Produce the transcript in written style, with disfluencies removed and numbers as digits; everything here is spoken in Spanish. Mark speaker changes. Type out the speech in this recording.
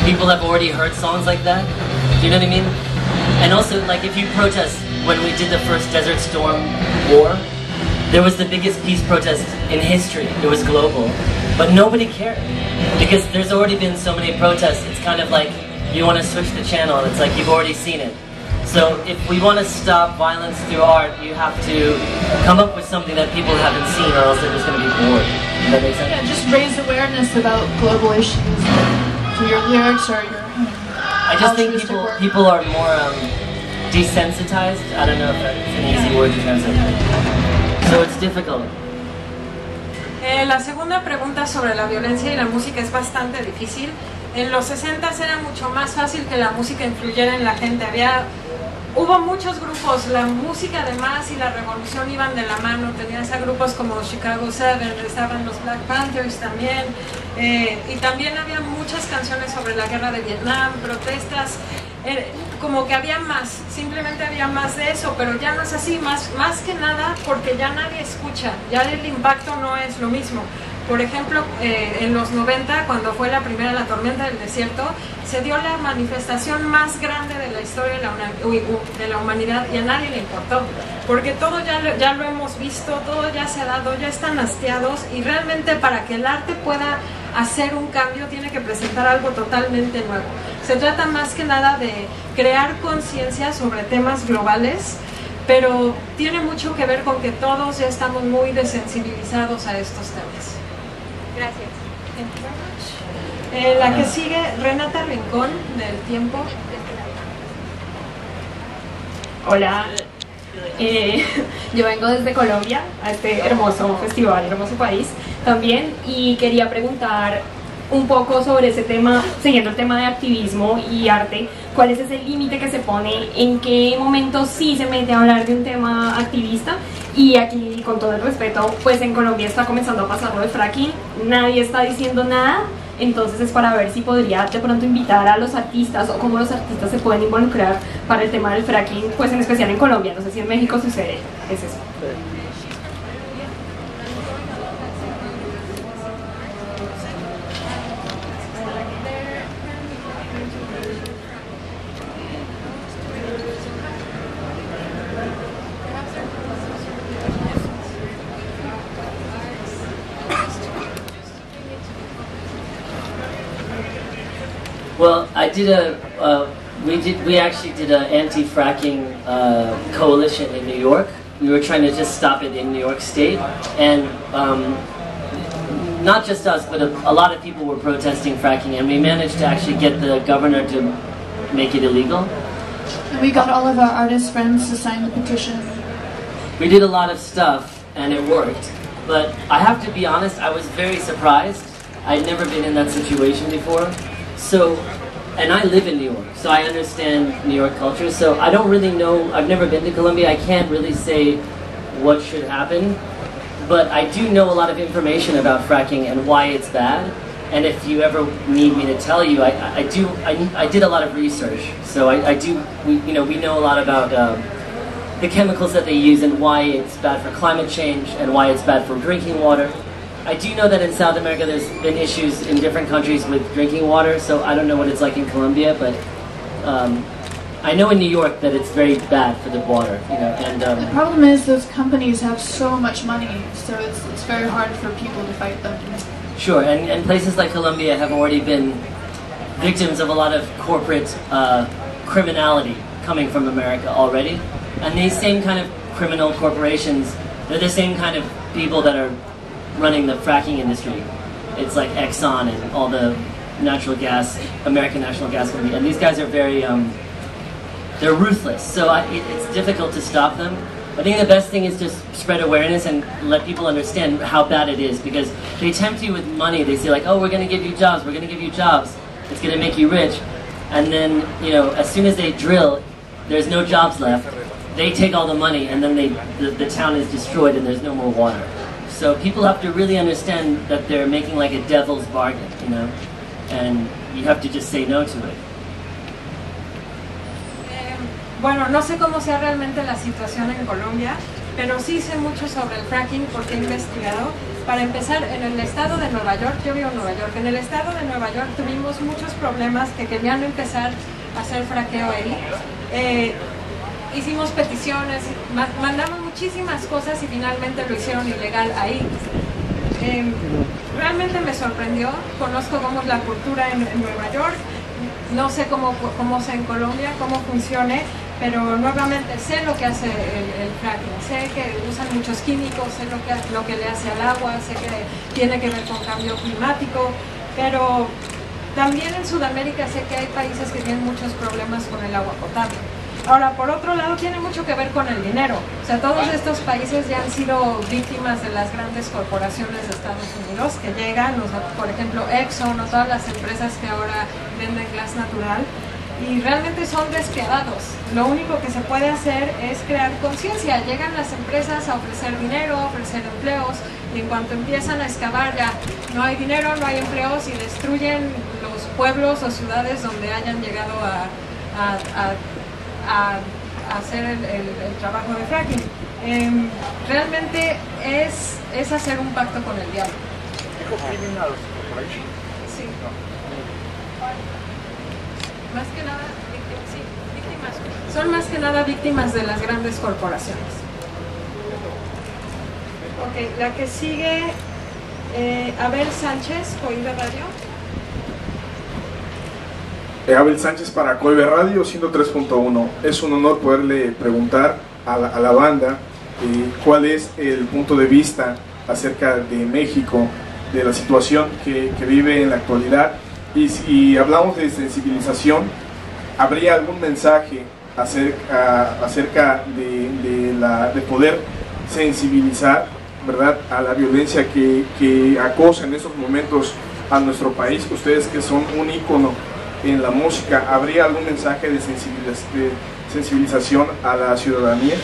Speaker 1: people have already heard songs like that. Do you know what I mean? And also, like, if you protest, when we did the first Desert Storm war, there was the biggest peace protest in history. It was global. But nobody cared. Because there's already been so many protests, it's kind of like you want to switch the channel and it's like you've already seen it. So if we want to stop violence through art, you have to come up with something that people haven't seen, or else they're just going to be bored. Does that make sense?
Speaker 2: Yeah, just raise awareness about global issues through your lyrics or your...
Speaker 1: I just think people are more desensitized. I don't know if that's an easy word to translate. So it's difficult.
Speaker 3: La segunda pregunta sobre la violencia y la música es bastante difícil. En los 60 era mucho más fácil que la música influyera en la gente. Hubo muchos grupos, la música además y la revolución iban de la mano. Tenías a grupos como Chicago 7, estaban los Black Panthers también, y también había muchas canciones sobre la guerra de Vietnam, protestas, como que había más, simplemente había más de eso, pero ya no es así, más que nada porque ya nadie escucha, ya el impacto no es lo mismo. Por ejemplo, en los 90, cuando fue la primera la tormenta del desierto, se dio la manifestación más grande de la historia de la humanidad y a nadie le importó, porque todo ya lo hemos visto, todo ya se ha dado, ya están hastiados, y realmente para que el arte pueda hacer un cambio tiene que presentar algo totalmente nuevo. Se trata más que nada de crear conciencia sobre temas globales, pero tiene mucho que ver con que todos ya estamos muy desensibilizados a estos temas. Gracias. La que sigue, Renata Rincón, del Tiempo.
Speaker 4: Hola, yo vengo desde Colombia, a este hermoso festival, hermoso país también, y quería preguntar un poco sobre ese tema, siguiendo el tema de activismo y arte. ¿Cuál es ese límite que se pone? ¿En qué momento sí se mete a hablar de un tema activista? Y aquí, con todo el respeto, pues en Colombia está comenzando a pasar lo de fracking, nadie está diciendo nada, entonces es para ver si podría de pronto invitar a los artistas o cómo los artistas se pueden involucrar para el tema del fracking, pues en especial en Colombia, no sé si en México sucede, es eso.
Speaker 1: Well, we actually did an anti-fracking coalition in New York. We were trying to just stop it in New York State, and not just us, but a lot of people were protesting fracking, and we managed to actually get the governor to make it illegal.
Speaker 2: And we got all of our artist friends to sign the petition.
Speaker 1: We did a lot of stuff, and it worked. But I have to be honest, I was very surprised. I'd never been in that situation before. So, and I live in New York, so I understand New York culture, so I don't really know, I've never been to Colombia, I can't really say what should happen, but I do know a lot of information about fracking and why it's bad, and if you ever need me to tell you, I did a lot of research, so we know a lot about the chemicals that they use and why it's bad for climate change and why it's bad for drinking water. I do know that in South America there's been issues in different countries with drinking water, so I don't know what it's like in Colombia, but I know in New York that it's very bad for the water, you know. And
Speaker 2: the problem is those companies have so much money, so it's very hard for people to fight them.
Speaker 1: Sure, and places like Colombia have already been victims of a lot of corporate criminality coming from America already, and these same kind of criminal corporations, they're the same kind of people that are running the fracking industry. It's like Exxon and all the natural gas, American natural gas company, and these guys are very, they're ruthless, so it's difficult to stop them. I think the best thing is just spread awareness and let people understand how bad it is, because they tempt you with money. They say like, oh, we're going to give you jobs, we're going to give you jobs, it's going to make you rich, and then, you know, as soon as they drill, there's no jobs left, they take all the money, and then the town is destroyed and there's no more water. So people have to really understand that they're making like a devil's bargain, you know, and you have to just say no to it.
Speaker 3: Bueno, no sé cómo sea realmente la situación en Colombia, pero sí sé mucho sobre el fracking porque he investigado. Para empezar, en el estado de Nueva York, yo vivo en Nueva York, en el estado de Nueva York tuvimos muchos problemas que querían empezar a hacer fraqueo ahí. Hicimos peticiones, mandamos muchísimas cosas y finalmente lo hicieron ilegal ahí. Realmente me sorprendió, conozco cómo es la cultura en Nueva York, no sé cómo sea en Colombia, cómo funcione, pero nuevamente sé lo que hace el fracking, sé que usan muchos químicos, sé lo que le hace al agua, sé que tiene que ver con cambio climático, pero también en Sudamérica sé que hay países que tienen muchos problemas con el agua potable. Ahora, por otro lado, tiene mucho que ver con el dinero. O sea, todos estos países ya han sido víctimas de las grandes corporaciones de Estados Unidos que llegan, o sea, por ejemplo, Exxon o todas las empresas que ahora venden gas natural, y realmente son despiadados. Lo único que se puede hacer es crear conciencia. Llegan las empresas a ofrecer dinero, a ofrecer empleos, y en cuanto empiezan a excavar ya no hay dinero, no hay empleos, y destruyen los pueblos o ciudades donde hayan llegado a hacer el trabajo de fracking. Realmente es hacer un pacto con el diablo. Sí. Más que nada, víctimas. Son más que nada víctimas de las grandes corporaciones. Ok, la que sigue, Abel Sánchez, Coibe Radio.
Speaker 5: Abel Sánchez para Coibe Radio 103.1. Es un honor poderle preguntar a la banda cuál es el punto de vista acerca de México, de la situación que vive en la actualidad, y si hablamos de sensibilización, ¿habría algún mensaje acerca de poder sensibilizar, ¿verdad?, a la violencia que acosa en estos momentos a nuestro país? Ustedes que son un ícono en la música, ¿habría algún mensaje de sensibilización a la ciudadanía?